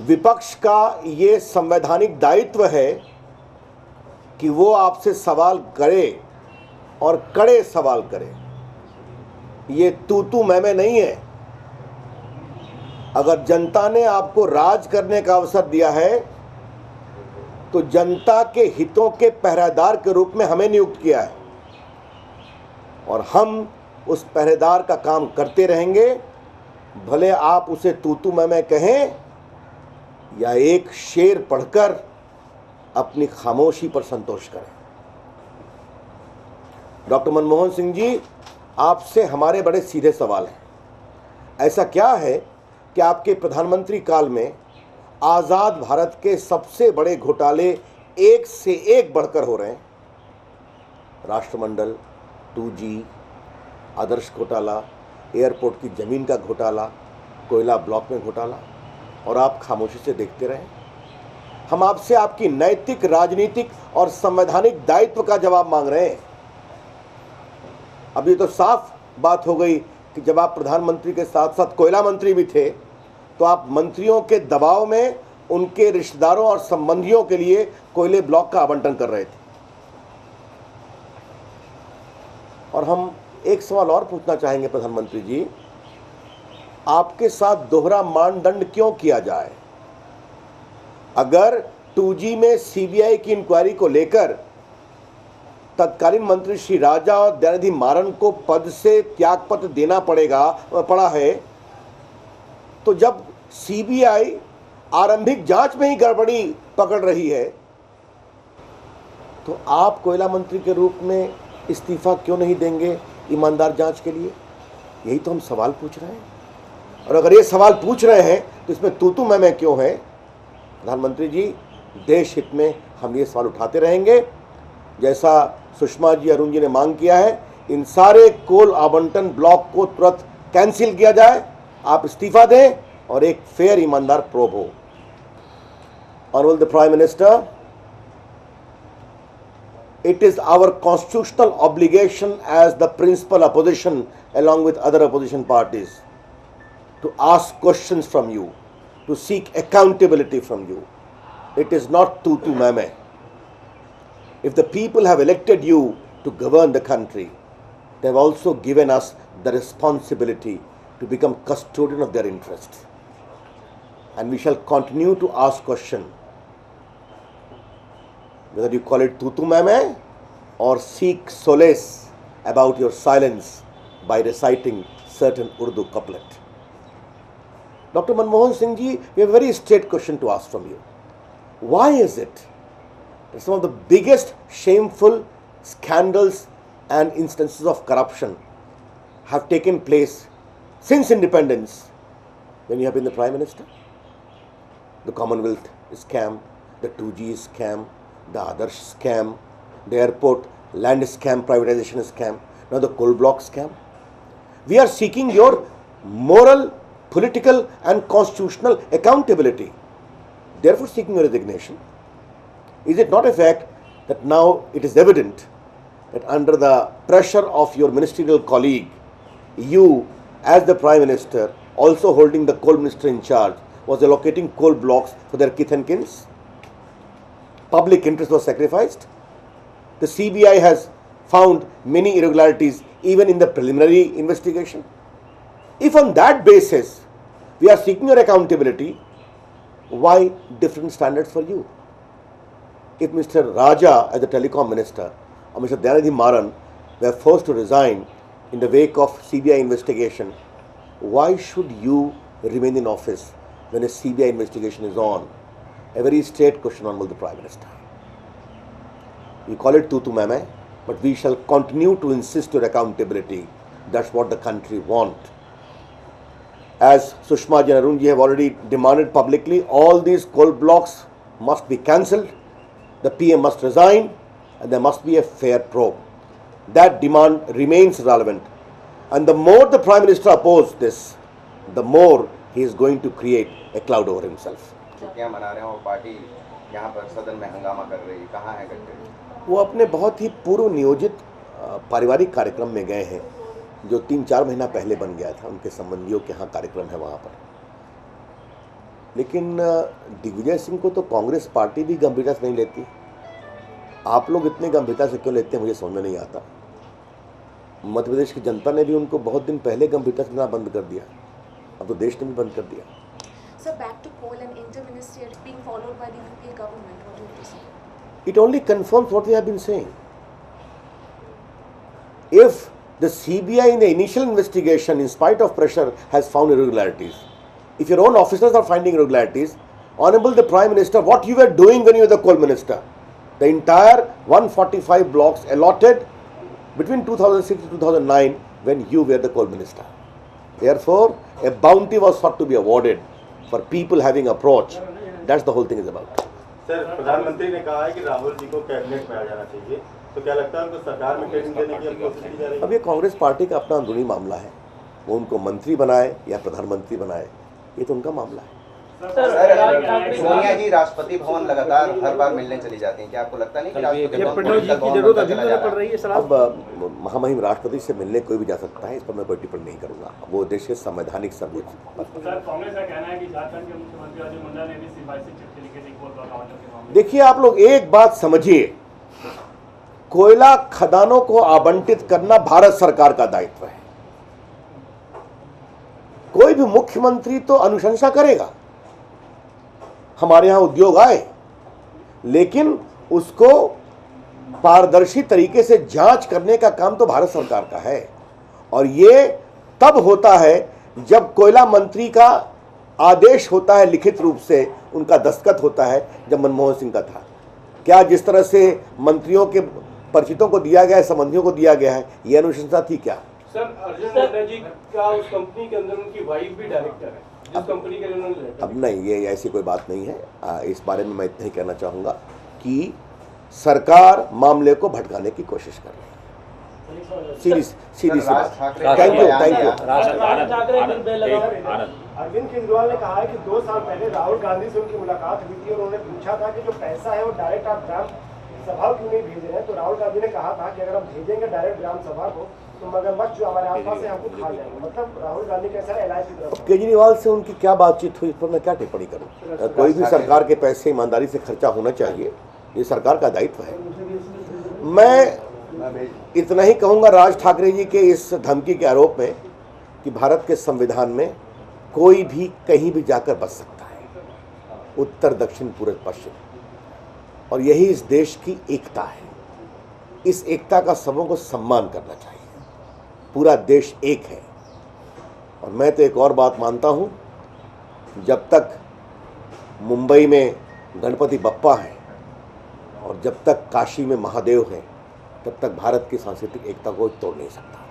विपक्ष का ये संवैधानिक दायित्व है कि वो आपसे सवाल करे और कड़े सवाल करे। ये तू मैं नहीं है। अगर जनता ने आपको राज करने का अवसर दिया है तो जनता के हितों के पहरेदार के रूप में हमें नियुक्त किया है और हम उस पहरेदार का काम करते रहेंगे, भले आप उसे तू मैं कहें या एक शेर पढ़कर अपनी खामोशी पर संतोष करें। डॉक्टर मनमोहन सिंह जी, आपसे हमारे बड़े सीधे सवाल हैं। ऐसा क्या है कि आपके प्रधानमंत्री काल में आज़ाद भारत के सबसे बड़े घोटाले एक से एक बढ़कर हो रहे हैं? राष्ट्रमंडल, 2G, आदर्श घोटाला, एयरपोर्ट की ज़मीन का घोटाला, कोयला ब्लॉक में घोटाला, और आप खामोशी से देखते रहें। हम आपसे आपकी नैतिक, राजनीतिक और संवैधानिक दायित्व का जवाब मांग रहे हैं। अब ये तो साफ बात हो गई कि जब आप प्रधानमंत्री के साथ साथ कोयला मंत्री भी थे तो आप मंत्रियों के दबाव में उनके रिश्तेदारों और संबंधियों के लिए कोयले ब्लॉक का आवंटन कर रहे थे। और हम एक सवाल और पूछना चाहेंगे प्रधानमंत्री जी, आपके साथ दोहरा मानदंड क्यों किया जाए? अगर 2G में CBI की इंक्वायरी को लेकर तत्कालीन मंत्री श्री राजा और दयानिधि मारन को पद से त्यागपत्र देना पड़ा है, तो जब CBI आरंभिक जांच में ही गड़बड़ी पकड़ रही है तो आप कोयला मंत्री के रूप में इस्तीफा क्यों नहीं देंगे ईमानदार जांच के लिए? यही तो हम सवाल पूछ रहे हैं। और अगर ये सवाल पूछ रहे हैं तो इसमें तू मैं क्यों है? प्रधानमंत्री जी, देश हित में हम ये सवाल उठाते रहेंगे। जैसा सुषमा जी, अरुण जी ने मांग किया है, इन सारे कोल आवंटन ब्लॉक को तुरंत कैंसिल किया जाए, आप इस्तीफा दें और एक फेयर, ईमानदार प्रोब हो। Honourable the prime minister, it is our constitutional obligation as the principal opposition along with other opposition parties to ask questions from you, to seek accountability from you. It is not tu मैं। If the people have elected you to govern the country, they have also given us the responsibility to become custodian of their interests. And we shall continue to ask questions, whether you call it tu मैं or seek solace about your silence by reciting certain Urdu couplet. Dr. Manmohan Singh ji, we have a very straight question to ask from you. Why is it that some of the biggest shameful scandals and instances of corruption have taken place since independence when you have been the Prime Minister? The Commonwealth scam, the 2G scam, the Adarsh scam, the airport land scam, privatization scam, now the coal block scam. We are seeking your moral, political and constitutional accountability, therefore seeking your resignation. Is it not a fact that now it is evident that under the pressure of your ministerial colleague, you as the Prime Minister, also holding the coal minister in charge, was allocating coal blocks for their kith and kins? Public interest was sacrificed. The CBI has found many irregularities even in the preliminary investigation. If on that basis we are seeking your accountability, why different standards for you? If Mr. Raja as the telecom minister or Mr. Dyanidhi Maran were forced to resign in the wake of CBI investigation, why should you remain in office when a CBI investigation is on? A very straight question, Honorable the Prime Minister. We call it tu मैं, but we shall continue to insist your accountability. That's what the country wants. As Sushma ji and Arun ji have already demanded publicly, all these coal blocks must be cancelled, the PM must resign, and there must be a fair probe. That demand remains relevant. And the more the Prime Minister opposes this, the more he is going to create a cloud over himself. छुट्टियां मना रहे हैं और party यहाँ पर सदन में हंगामा कर रही है, कहाँ है गडकरी? वो अपने बहुत ही पूर्व नियोजित पारिवारिक कार्यक्रम में गए हैं जो 3-4 महीना पहले बन गया था। उनके संबंधियों के यहाँ कार्यक्रम है वहाँ पर। लेकिन दिग्विजय सिंह को तो कांग्रेस पार्टी भी गंभीरता से नहीं लेती। आप लोग इतने गंभीरता से क्यों लेते हैं मुझे समझ में नहीं आता। मध्य प्रदेश की जनता ने भी उनको बहुत दिन पहले गंभीरता से लेना बंद कर दिया, अब तो देश ने भी बंद कर दिया। So back to coal and interministerial being followed by the UPA government. What do you have to say? It only confirms what we have been saying. If the CBI in the initial investigation, in spite of pressure, has found irregularities, if your own officers are finding irregularities, Honorable the Prime Minister, what you were doing when you were the coal minister? The entire 145 blocks allotted between 2006 to 2009 when you were the coal minister. Therefore, a bounty was sought to be awarded for people having approach. That's the whole thing is about. Sir, प्रधानमंत्री ने कहा है कि राहुल जी को cabinet में आ जाना चाहिए, तो क्या लगता है उनको सरकार में ट्रेनिंग देने की कोशिश की जा रही है? अब ये कांग्रेस पार्टी का अपना अंदरूनी मामला है, वो उनको मंत्री बनाए या प्रधानमंत्री बनाए, ये तो उनका मामला है। सर, सोनिया जी राष्ट्रपति भवन लगातार हर बार मिलने चली जाती हैं, क्या आपको लगता नहीं कि राष्ट्रपति भवन की जरूरत अभी भी पड़ रही है? अब महामहिम राष्ट्रपति से मिलने कोई भी जा सकता है, इस पर मैं कोई टिप्पणी नहीं करूंगा। वो देश के संवैधानिक सर्वोच्च पद पर। सर, कांग्रेस का कहना है कि झारखंड के मुख्यमंत्री अजय मुंडा ने भी सीबीआई से चिट्ठी लिखी थी कोल ब्लॉक ऑर्डर के मामले में। देखिए, आप लोग एक बात समझिए, कोयला खदानों को आवंटित करना भारत सरकार का दायित्व है। कोई भी मुख्यमंत्री तो अनुशंसा करेगा, हमारे यहां उद्योग आए, लेकिन उसको पारदर्शी तरीके से जांच करने का काम तो भारत सरकार का है। और ये तब होता है जब कोयला मंत्री का आदेश होता है, लिखित रूप से उनका दस्तखत होता है। जब मनमोहन सिंह का था, क्या जिस तरह से मंत्रियों के परिचितों को दिया गया है, संबंधियों को दिया गया है, ये अनुशंसा थी क्या? सर, अर्जुन मुंडा जी का उस कंपनी के अंदर उनकी वाइफ भी डायरेक्टर है, जिस कंपनी के लिए उन्होंने अब नहीं, ये ऐसी कोई बात नहीं है। इस बारे में मैं इतना ही कहना चाहूँगा कि सरकार मामले को भटकाने की कोशिश कर रही है। सीधी सी बात। Thank you. अरविंद केजरीवाल ने कहा है कि 2 साल पहले राहुल गांधी से उनकी मुलाकात हुई थी और उन्होंने पूछा था कि जो पैसा है वो डायरेक्ट आप ग्राम सभा क्यों नहीं भेज रहे हैं। तो राहुल गांधी ने कहा था कि अगर हम भेजेंगे डायरेक्ट ग्राम सभा को तो मगरमच्छ जो हमारे आसपास है हमको खा जाएंगे। मतलब राहुल गांधी कैसा एलायंस की तरफ। केजरीवाल से उनकी क्या बातचीत हुई, इस पर मैं क्या टिप्पणी करूं? कोई भी सरकार के पैसे ईमानदारी से खर्चा होना चाहिए, ये सरकार का दायित्व है। मैं इतना ही कहूंगा राज ठाकरे जी के इस धमकी के आरोप में कि भारत के संविधान में कोई भी कहीं भी जाकर बच सकता है, उत्तर दक्षिण पूर्व पश्चिम, और यही इस देश की एकता है। इस एकता का सबों को सम्मान करना चाहिए। पूरा देश एक है। और मैं तो एक और बात मानता हूँ, जब तक मुंबई में गणपति बप्पा हैं और जब तक काशी में महादेव हैं, तब तक भारत की सांस्कृतिक एकता को तोड़ नहीं सकता।